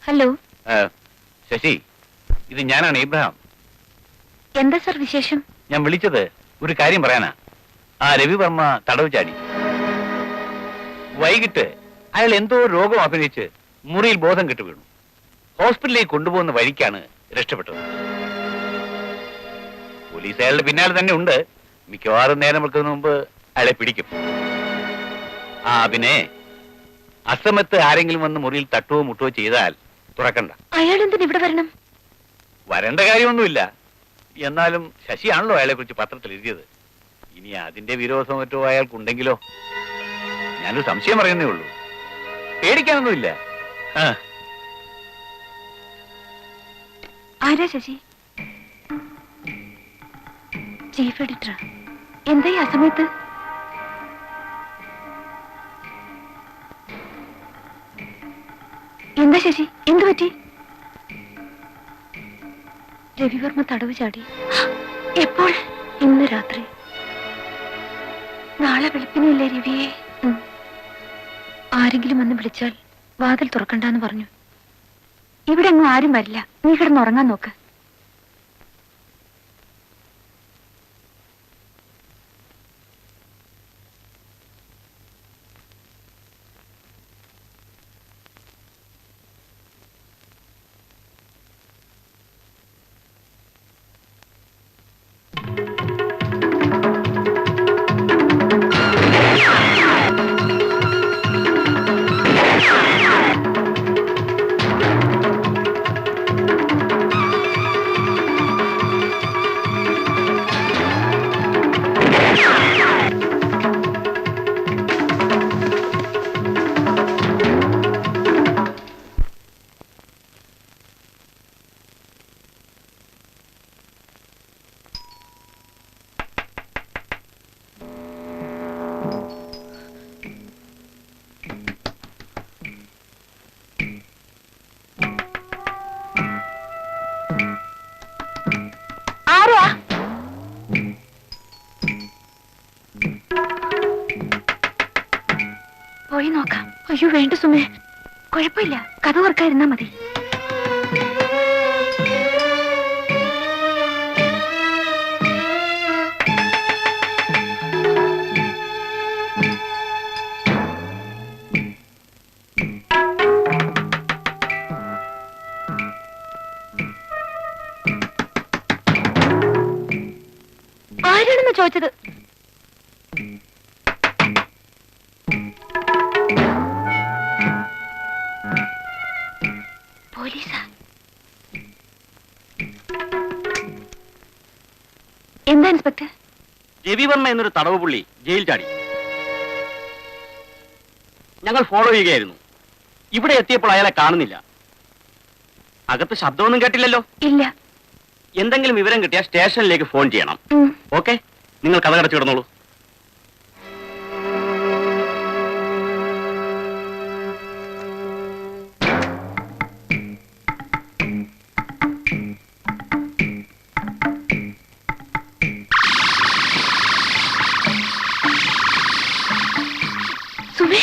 Hello. Sasi, ഇത് ഞാനാണ് ഇബ്രഹാം. എന്താ സർ വിശേഷം? ഞാൻ വിളിച്ചത് ഒരു കാര്യം പറയാനാ. ആ രവിവർമ്മ തടവ് ചാടി. വൈകിട്ട് അയാൾ എന്തോ രോഗം അഭിനയിച്ച് മുറിയിൽ ബോധം കെട്ടു വീണു. ഹോസ്പിറ്റലിലേക്ക് കൊണ്ടുപോകുന്ന വഴിക്കാണ് രക്ഷപ്പെട്ടത്. പോലീസ് അയാളുടെ പിന്നാലെ തന്നെ ഉണ്ട്. മിക്കവാറും നേരം വെക്കുന്നതിന് മുമ്പ് അയാളെ പിടിക്കും. പിന്നെ അസമത്ത് ആരെങ്കിലും വന്ന് മുറിയിൽ തട്ടുവോ മുട്ടുവോ ചെയ്താൽ തുറക്കണ്ട. അയാൾ എന്തിനാ ഇവിടെ വരണം? വരേണ്ട കാര്യമൊന്നുമില്ല. എന്നാലും ശശിയാണല്ലോ അയാളെ കുറിച്ച് പത്രത്തിൽ എഴുതിയത്. ഇനി അതിന്റെ വിരോധം മറ്റോ അയാൾക്കുണ്ടെങ്കിലോ? ഞാനൊരു സംശയം പറയുന്നേ ഉള്ളൂ. പേടിക്കാനൊന്നുമില്ല. ആരാ ശശി? Chief editor. എന്താ ഈ അസമയത്ത്? എന്താ ശശി, എന്തു പറ്റി? രവിവർമ്മ തടവ് ചാടി. എപ്പോൾ? ഇന്ന് രാത്രി. നാളെ വെളുപ്പിനില്ലേ രവിയെ? ആരെങ്കിലും വന്ന് വിളിച്ചാൽ വാതിൽ തുറക്കണ്ടെന്ന് പറഞ്ഞു. ഇവിടെ അങ്ങ് ആരും വരില്ല. നീ കിടന്നുറങ്ങാൻ നോക്ക്. പോയി നോക്കാം. അയ്യോ വേണ്ട സുമേ, കുഴപ്പമില്ല. കഥ ഓർക്കാതിരുന്നാ മതി. ആരാണെന്ന് ചോദിച്ചത്? പോലീസാ? എന്താ ഇൻസ്പെക്ടർ? രവിവർമ്മ എന്നൊരു തടവ് പുള്ളി ജയിൽ ചാടി. ഞങ്ങൾ ഫോളോ ചെയ്യുകയായിരുന്നു. ഇവിടെ എത്തിയപ്പോൾ അയാളെ കാണുന്നില്ല. അകത്ത് ശബ്ദമൊന്നും കേട്ടില്ലല്ലോ? ഇല്ല. എന്തെങ്കിലും വിവരം കിട്ടിയാൽ സ്റ്റേഷനിലേക്ക് ഫോൺ ചെയ്യണം. ഓക്കെ, നിങ്ങൾ കഥ കടച്ചു കിടന്നോളൂ. സുമേ,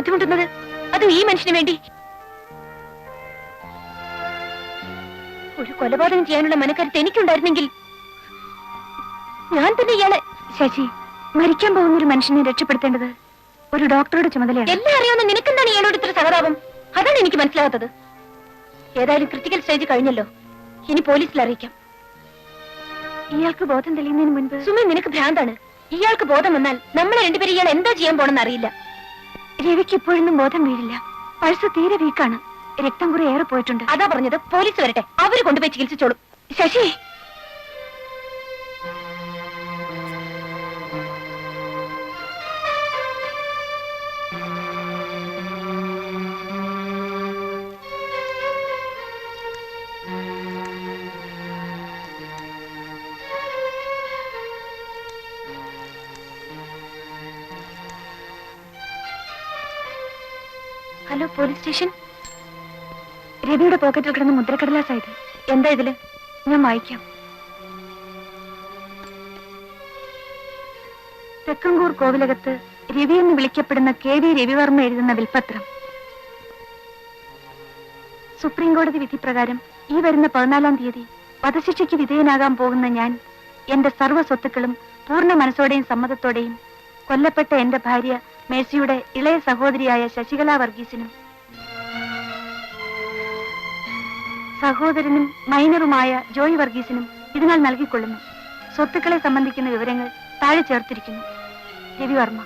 ബുദ്ധിമുട്ടുന്നത്? അത് ഈ മനുഷ്യന് വേണ്ടി. ഒരു കൊലപാതകം ചെയ്യാനുള്ള മനക്കരുത്ത് എനിക്കുണ്ടായിരുന്നെങ്കിൽ ഞാൻ തന്നെ ഇയാളെ... ശശി, മരിക്കാൻ പോകുന്ന ഒരു മനുഷ്യനെ രക്ഷപ്പെടുത്തേണ്ടത് ഒരു ഡോക്ടറുടെ ചുമതലയാണ്. എല്ലാം അറിയാവുന്ന നിനക്കെന്താണ് ഇയാളോട് ഇത്ര സഹതാപം? അതാണ് എനിക്ക് മനസ്സിലാകാത്തത്. ഏതായാലും ക്രിട്ടിക്കൽ സ്റ്റേജ് കഴിഞ്ഞല്ലോ, ഇനി പോലീസിൽ അറിയിക്കാം. ഇയാൾക്ക് ബോധം തെളിയുന്നതിന് മുൻപ്... സുമി, നിനക്ക് ഭ്രാന്താണ്. ഇയാൾക്ക് ബോധം വന്നാൽ നമ്മളെ രണ്ടുപേരും ഇയാൾ എന്താ ചെയ്യാൻ പോണെന്ന് അറിയില്ല. രവിക്ക് ഇപ്പോഴൊന്നും ബോധം വീഴില്ല. പൾസ് തീരെ വീക്കാണ്. രക്തം കുറെ ഏറെ പോയിട്ടുണ്ട്. അതാ പറഞ്ഞത്, പോലീസ് വരട്ടെ, അവര് കൊണ്ടുപോയി ചികിത്സിച്ചോളും. Sasi, hello, police station. രവിയുടെ പോക്കറ്റിൽ കിടന്ന മുദ്രക്കടലാസായത്. എന്താ ഇതില്? ഞാൻ വായിക്കാം. തെക്കങ്കൂർ കോവിലകത്ത് രവി എന്ന് വിളിക്കപ്പെടുന്ന KV രവിവർമ്മ എഴുതുന്ന വിൽപ്പത്രം. സുപ്രീം കോടതി വിധി പ്രകാരം ഈ വരുന്ന 14-ാം തീയതി വധശിക്ഷയ്ക്ക് വിധേയനാകാൻ പോകുന്ന ഞാൻ എന്റെ സർവ്വ സ്വത്തുക്കളും പൂർണ്ണ മനസ്സോടെയും സമ്മതത്തോടെയും കൊല്ലപ്പെട്ട എന്റെ ഭാര്യ മേഴ്സിയുടെ ഇളയ സഹോദരിയായ ശശികല വർഗീസിനും സഹോദരനും മൈനറുമായ ജോയ് വർഗീസിനും ഇതിനാൽ നൽകിക്കൊള്ളുന്നു. സ്വത്തുക്കളെ സംബന്ധിക്കുന്ന വിവരങ്ങൾ താഴെ ചേർത്തിരിക്കുന്നു. Ravi Varma.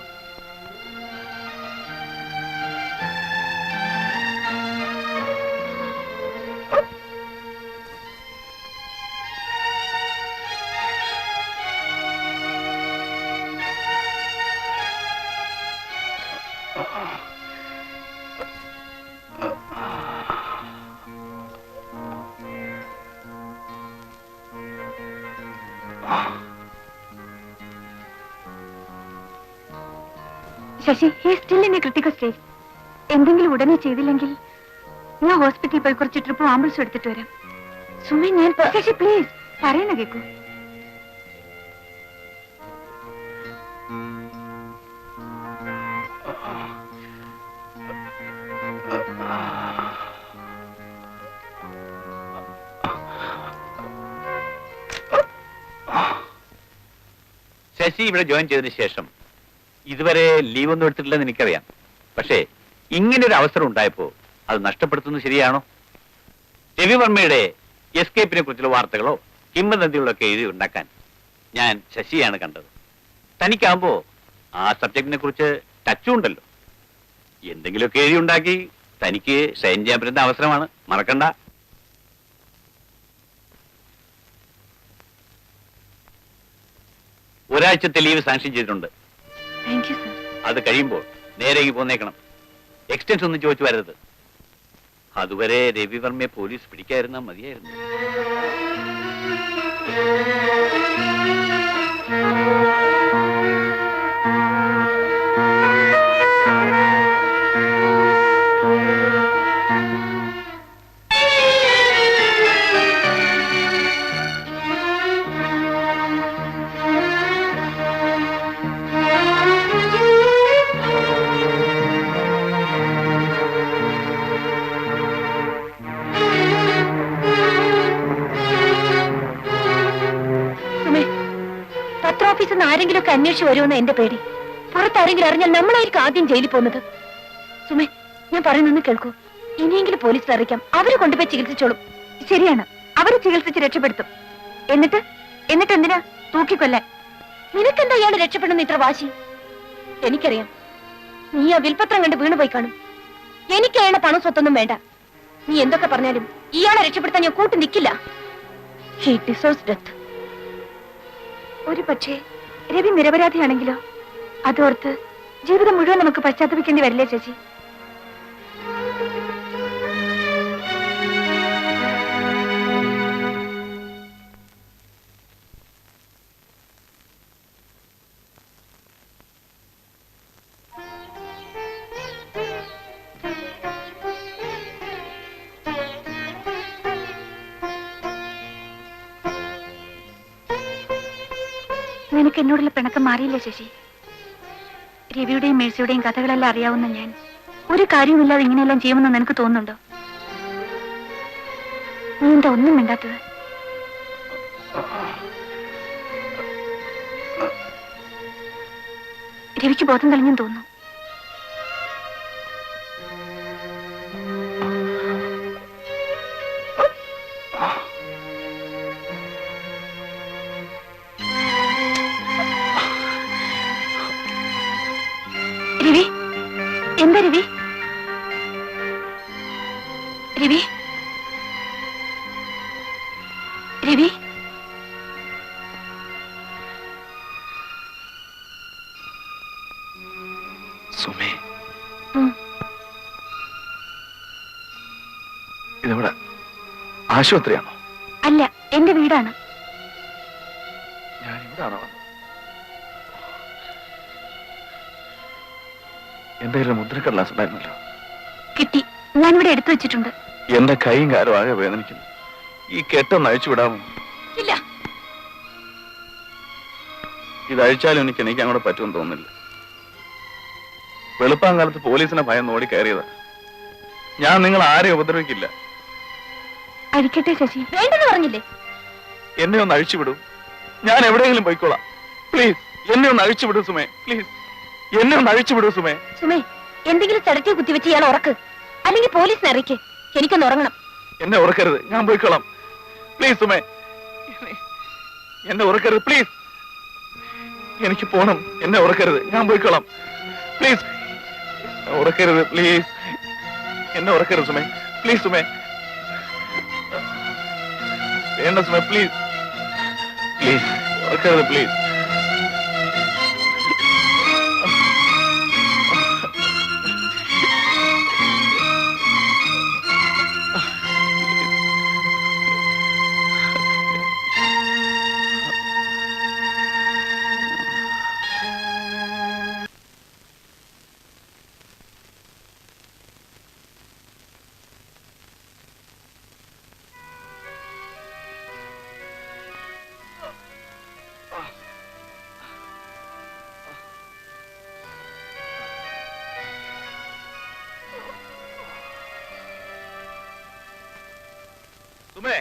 Sasi, he is still in a critical stage. എന്തെങ്കിലും ഉടനെ ചെയ്തില്ലെങ്കിൽ ഞാൻ ഹോസ്പിറ്റലിൽ പോയി കുറച്ച് ട്രിപ്പ് ആംബുലൻസ് എടുത്തിട്ട് വരാം. സുമി, ഞാൻ... ശശി, പ്ലീസ്, പറയുന്ന കേക്കൂ. ശശി ഇവിടെ ജോയിൻ ചെയ്തതിനു ശേഷം ഇതുവരെ ലീവ് ഒന്നും എടുത്തിട്ടില്ലെന്ന് എനിക്കറിയാം. പക്ഷേ ഇങ്ങനെ ഒരു അവസരം ഉണ്ടായപ്പോ അത് നഷ്ടപ്പെടുത്തുന്നത് ശരിയാണോ? രവിവർമ്മയുടെ എസ്കേപ്പിനെ കുറിച്ചുള്ള വാർത്തകളോ കിംവദന്തികളോ ഒക്കെ എഴുതി ഉണ്ടാക്കാൻ ഞാൻ ശശിയാണ് കണ്ടത്. തനിക്കാകുമ്പോ ആ സബ്ജക്റ്റിനെ കുറിച്ച് ടച്ചും ഉണ്ടല്ലോ. എന്തെങ്കിലുമൊക്കെ എഴുതി ഉണ്ടാക്കി തനിക്ക് ഷൈൻ ചെയ്യാൻ പറ്റുന്ന അവസരമാണ്, മറക്കണ്ട. ഒരാഴ്ചത്തെ ലീവ് സാങ്ഷൻ ചെയ്തിട്ടുണ്ട്. അത് കഴിയുമ്പോൾ നേരേക്ക് പോന്നേക്കണം. എക്സ്റ്റൻഷൻ ഒന്നും ചോദിച്ചു വരരുത്. അതുവരെ രവിവർമ്മയെ പോലീസ് പിടിക്കാതിരുന്നാ മതിയായിരുന്നു. ആരെങ്കിലും ഒക്കെ അന്വേഷിച്ച് വരുമെന്ന് എന്റെ പേടി. പുറത്താരെങ്കിലും അറിഞ്ഞാൽ നമ്മളായിരിക്കും ആദ്യം ജയിലിൽ പോകുന്നത്. സുമേ, ഞാൻ പറയുന്നൊന്ന് കേൾക്കൂ. ഇനിയെങ്കിലും പോലീസ് അറിയിക്കാം. അവര് കൊണ്ടുപോയി ചികിത്സിച്ചോളും. ശരിയാണ്, അവര് ചികിത്സിച്ച് രക്ഷപ്പെടുത്തും. എന്നിട്ട് എന്തിനാ തൂക്കിക്കൊല്ലാൻ? നിനക്കെന്താ ഇയാള് രക്ഷപ്പെടുന്ന ഇത്ര വാശി? എനിക്കറിയാം, നീ ആ വിൽപത്രം കണ്ട് വീണുപോയി കാണും. എനിക്ക് അയാളെ പണം സ്വത്തൊന്നും വേണ്ട. നീ എന്തൊക്കെ പറഞ്ഞാലും ഇയാളെ രക്ഷപ്പെടുത്താൻ ഞാൻ കൂട്ടി നിൽക്കില്ല. He deserves death. ഒരു പക്ഷേ രവി നിരപരാധിയാണെങ്കിലോ? അതോർത്ത് ജീവിതം മുഴുവൻ നമുക്ക് പശ്ചാത്തപിക്കേണ്ടി വരില്ലേ ചേച്ചി? നിനക്ക് എന്നോടുള്ള പിണക്കം മാറിയില്ലേ ശശി? രവിയുടെയും മേഴ്സിയുടെയും കഥകളെല്ലാം അറിയാവുന്ന ഞാൻ ഒരു കാര്യമില്ലാതെ ഇങ്ങനെയെല്ലാം ചെയ്യുമെന്ന് നിനക്ക് തോന്നുന്നുണ്ടോ? നീ എന്താ ഒന്നും മിണ്ടാത്തത്? രവിക്ക് ബോധം തെളിഞ്ഞെന്ന് തോന്നുന്നു. രവി, എന്താ രവി? രവി, രവി, സുമേ, ഇതെവിടെ? ആശുപത്രിയാണോ? അല്ല, എന്റെ വീടാണ്. ഞാൻ ഇവിടാണോ വന്നത്? എന്റെ കയ്യിൽ മുദ്രക്കടലാസ് ഉണ്ടായിരുന്നല്ലോ. കിട്ടി, ഞാനിവിടെ എടുത്തു വെച്ചിട്ടുണ്ട്. എന്റെ കൈയും കാലും ആകെ വേദനിക്കുന്നു. ഈ കെട്ടൊന്ന് അഴിച്ചു വിടാമോ? ഇല്ല. ഇത് അഴിച്ചാലും എനിക്ക് അങ്ങോട്ട് പറ്റുമെന്ന് തോന്നുന്നില്ല. വെളുപ്പാൻ കാലത്ത് പോലീസിനെ ഭയം ഓടി കയറിയതാ. ഞാൻ നിങ്ങൾ ആരെയും ഉപദ്രവിക്കില്ല. അഴിക്കട്ടെ ശശി. വേണ്ടെന്ന് പറഞ്ഞില്ലേ? എന്നെ ഒന്ന് അഴിച്ചു വിടൂ. ഞാൻ എവിടെയെങ്കിലും പോയിക്കോളാം. പ്ലീസ് എന്നെ ഒന്ന് അഴിച്ചു വിടൂ സുമേ. പ്ലീസ് എന്നെ ഒന്ന് അഴിച്ചു വിടൂ സുമേ. സുമേ, എന്തെങ്കിലും ചടക്കി കുത്തിവെച്ച് ഇയാൾ ഉറക്ക്, അല്ലെങ്കിൽ പോലീസിനെ അറിയിക്ക്. എനിക്കൊന്ന് ഉറങ്ങണം. എന്നെ ഉറക്കരുത്, ഞാൻ പോയിക്കോളാം. പ്ലീസ് സുമേ, എന്നെ ഉറക്കരുത്. പ്ലീസ്, എനിക്ക് പോണം. എന്നെ ഉറക്കരുത്, ഞാൻ പോയിക്കോളാം. പ്ലീസ് ഉറക്കരുത്. പ്ലീസ് എന്നെ ഉറക്കരുത് സുമേ. പ്ലീസ് സുമേ, വേണ്ട സുമേ. പ്ലീസ് പ്ലീസ് ഉറക്കരുത്. പ്ലീസ്. സുമേ,